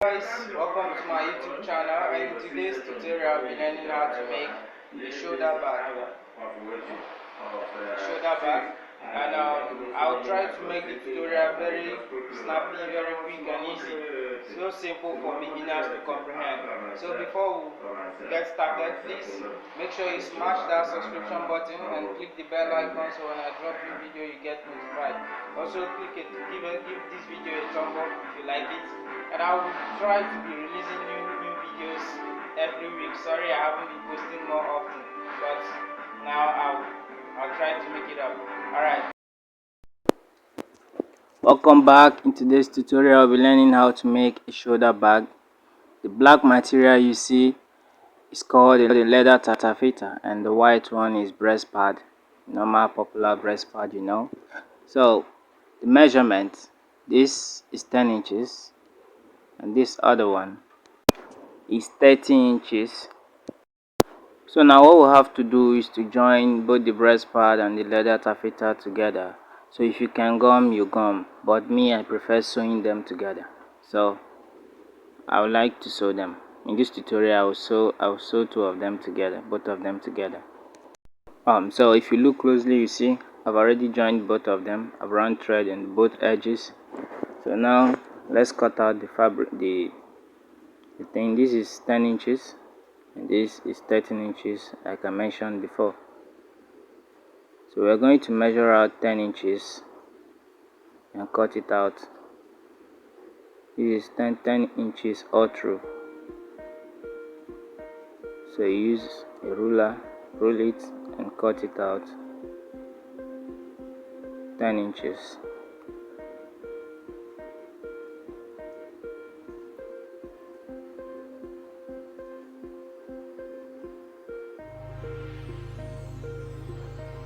Guys, welcome to my YouTube channel, and in today's tutorial I'll be learning how to make a shoulder bag, and I'll try to make the tutorial very snappy, very quick and easy, so simple for beginners to comprehend. So before we get started, please make sure you smash that subscription button and click the bell icon so when I drop new video you get notified. Also give this video a thumb up if you like it, and I will try to be releasing new videos every week. Sorry I haven't been posting more often, but now I'll try to make it up. Alright. Welcome back. In today's tutorial we'll be learning how to make a shoulder bag. The black material you see is called a leather taffeta, and the white one is breast pad, normal popular breast pad, you know. So the measurement, this is 10 inches and this other one is 30 inches. So now what we'll have to do is to join both the breast pad and the leather taffeta together. So if you can gum, you gum, but me, I prefer sewing them together. So I would like to sew them. In this tutorial I will sew two of them together, both of them together. So if you look closely, you see I've already joined both of them. I've run thread in both edges. So now let's cut out the fabric, the thing. This is 10 inches and this is 13 inches like I mentioned before. So we're going to measure out 10 inches and cut it out. This is 10 inches all through. So you use a ruler, roll it and cut it out 10 inches.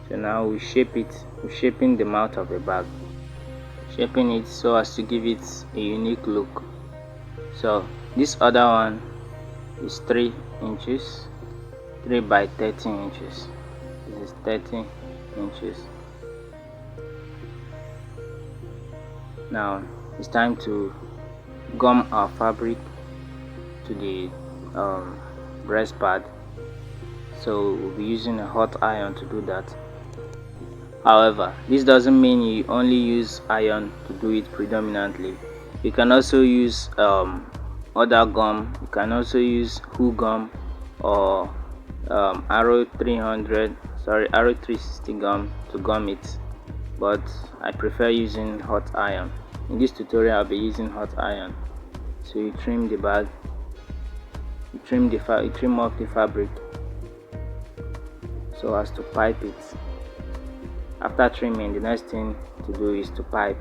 So now we shape it. We're shaping the mouth of the bag, shaping it so as to give it a unique look. So this other one is 3 inches, 3 by 13 inches. This is 13 inches. Now it's time to gum our fabric to the breast pad. So we'll be using a hot iron to do that. However, this doesn't mean you only use iron to do it predominantly. You can also use other gum. You can also use Who gum or arrow 360 gum to gum it, but I prefer using hot iron. In this tutorial I'll be using hot iron. So you trim the bag, you trim off the fabric so as to pipe it. After trimming, the next thing to do is to pipe.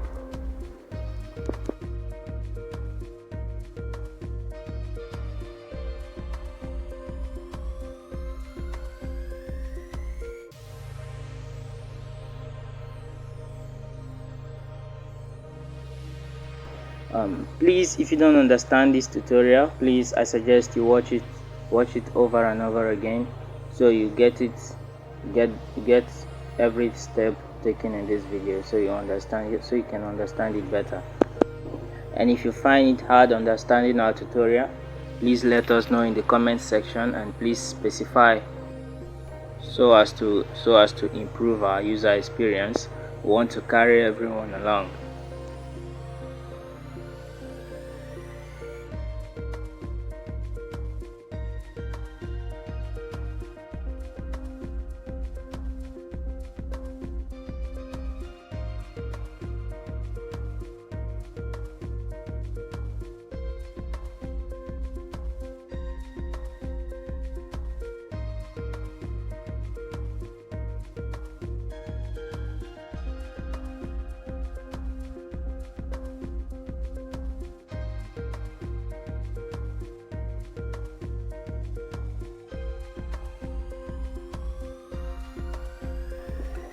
Please, if you don't understand this tutorial, please, I suggest you watch it over and over again so you get every step taken in this video, so you understand it, so you can understand it better. And if you find it hard understanding our tutorial, please let us know in the comment section, and please specify so as to improve our user experience. We want to carry everyone along.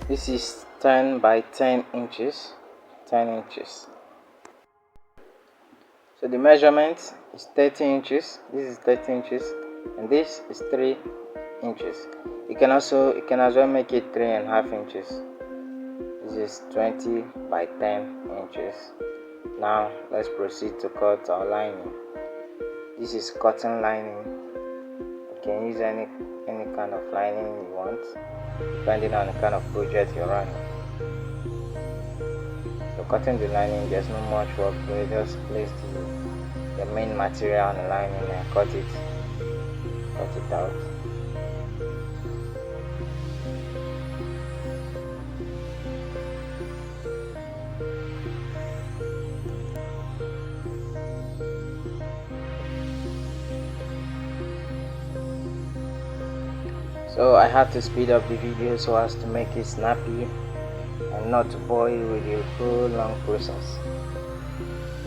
This is 10 by 10 inches. 10 inches. So the measurement is 30 inches. This is 30 inches, and this is 3 inches. You can as well make it 3.5 inches. This is 20 by 10 inches. Now let's proceed to cut our lining. This is cotton lining. You can use any kind of lining you want, depending on the kind of project you're running. So cutting the lining, there's not much work to it. Just place the main material on the lining and cut it out. So I had to speed up the video so as to make it snappy and not to bore you with the whole long process.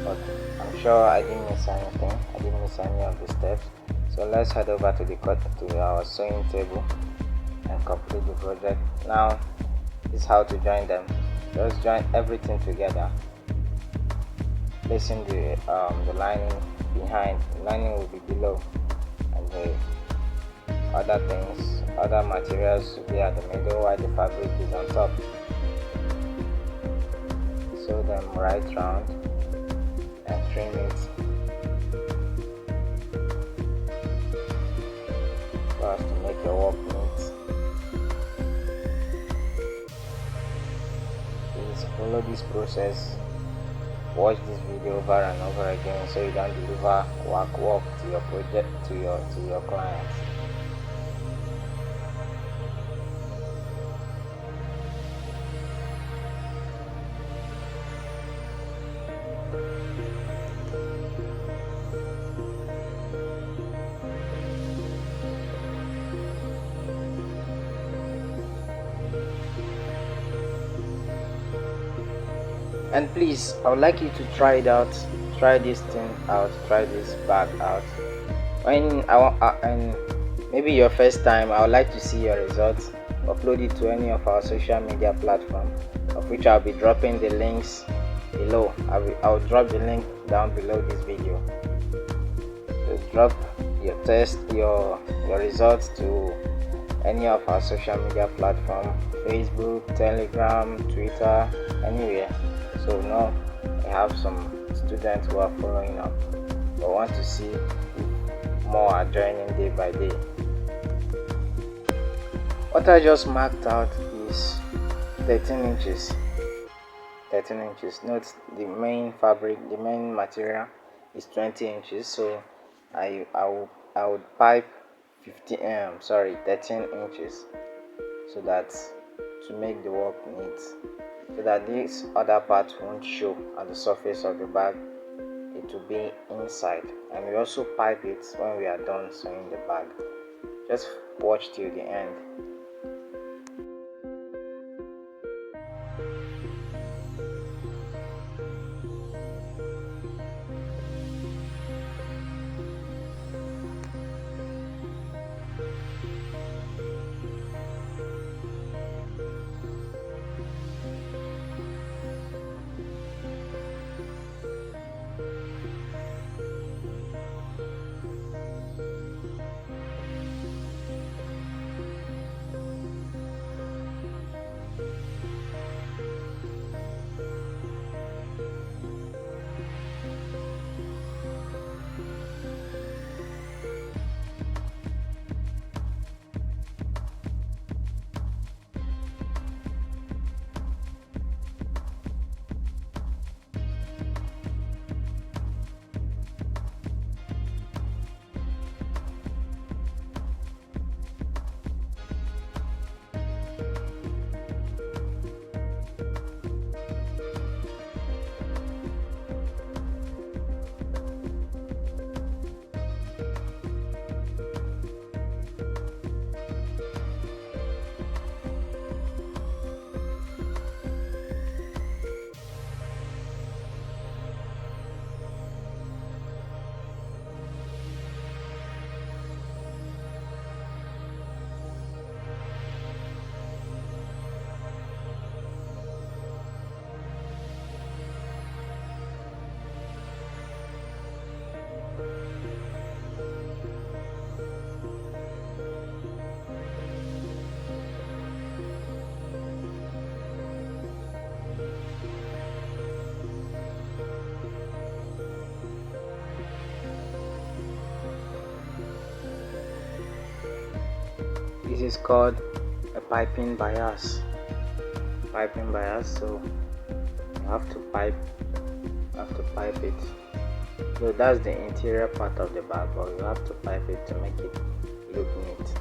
But I'm sure I didn't miss anything. I didn't miss any of the steps. So let's head over to our sewing table and complete the project. Now this is how to join them. Just join everything together, placing the lining behind. The lining will be below, and the other materials will be at the middle while the fabric is on top. Sew them right round and trim it so as to make your work neat. Please follow this process. Watch this video over and over again so you don't deliver work to your project to your clients. And please, I would like you to try it out. Try this bag out. And maybe your first time, I would like to see your results. Upload it to any of our social media platforms, of which I'll be dropping the links below. I'll drop the link down below this video. So drop your results to any of our social media platforms: Facebook, Telegram, Twitter, anywhere. So now I have some students who are following up, but want to see if more are joining day by day. What I just marked out is 13 inches. 13 inches. Note the main material is 20 inches, so I would pipe 13 inches, so that to make the work neat, so that this other part won't show on the surface of the bag. It will be inside, and we also pipe it when we are done sewing the bag. Just watch till the end. This is called a piping bias. So you have to pipe it. So that's the interior part of the bag, but you have to pipe it to make it look neat.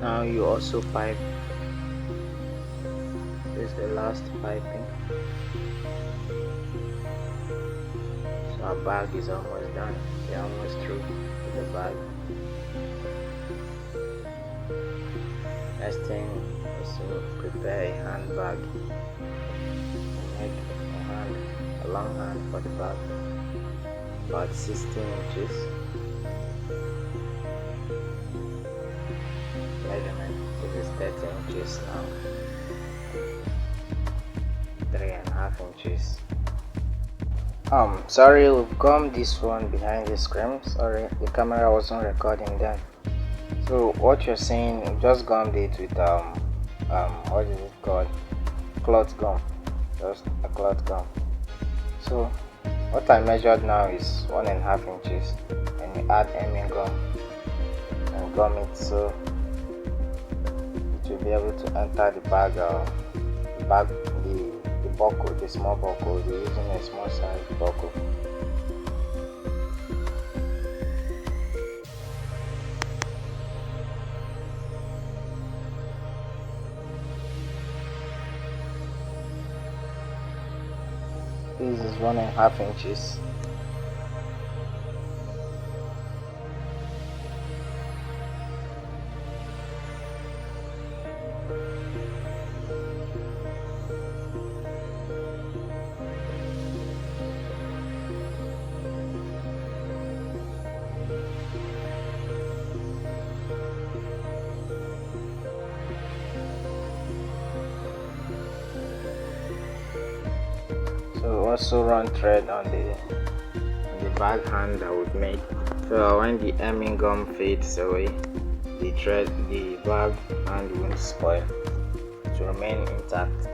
Now you also pipe. This is the last piping. So our bag is almost done. We're almost through with the bag. Next thing is to prepare a handbag. Make a long hand for the bag, about 16 inches. Measurement, this is 30 inches long, 3.5 inches. Sorry, we've gone this one behind the screen. Sorry, the camera wasn't recording then. So what you're seeing, we've just gummed it with what is it called? Cloth gum. Just a cloth gum. So what I measured now is 1.5 inches, and you add hemming gum and gum it so it will be able to enter the bag. The buckle, the small buckle. We're using a small size buckle. This is 1.5 inches. So also run thread on the bag hand that we've made. So when the hemming gum fades away, the bag hand won't spoil. It will remain intact.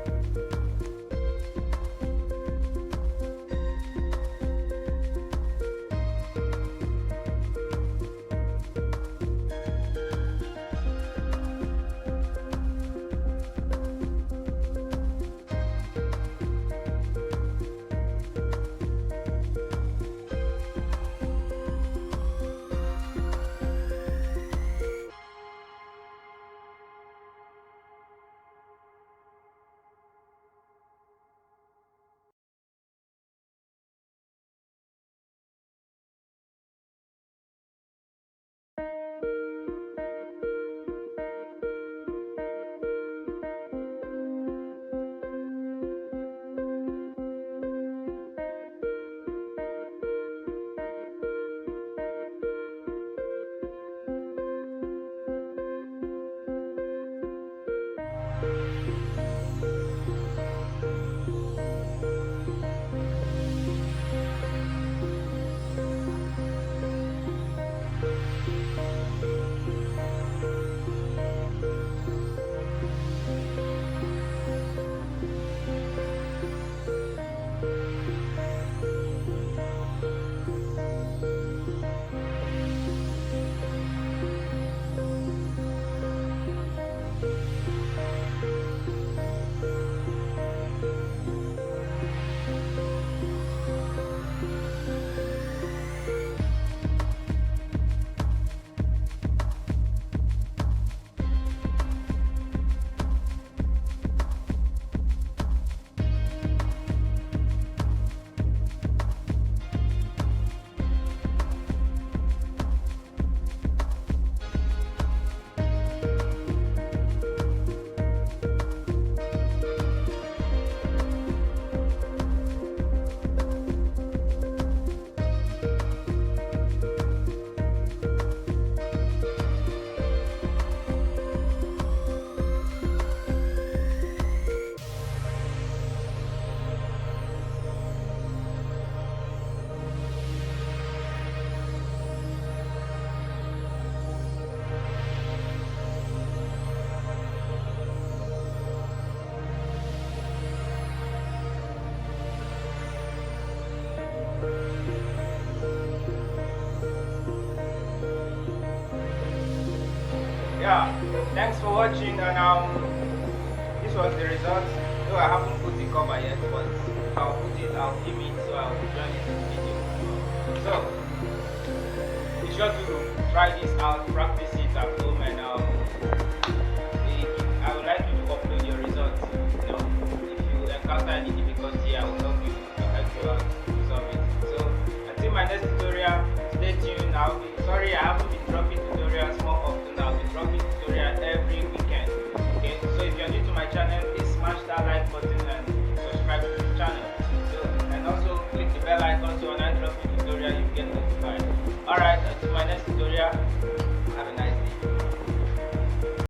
Yeah, thanks for watching, and this was the result. Though I haven't put the cover yet, but I'll put it, I'll film it, so I'll join it in the video. So be sure to try this out, practice it at home.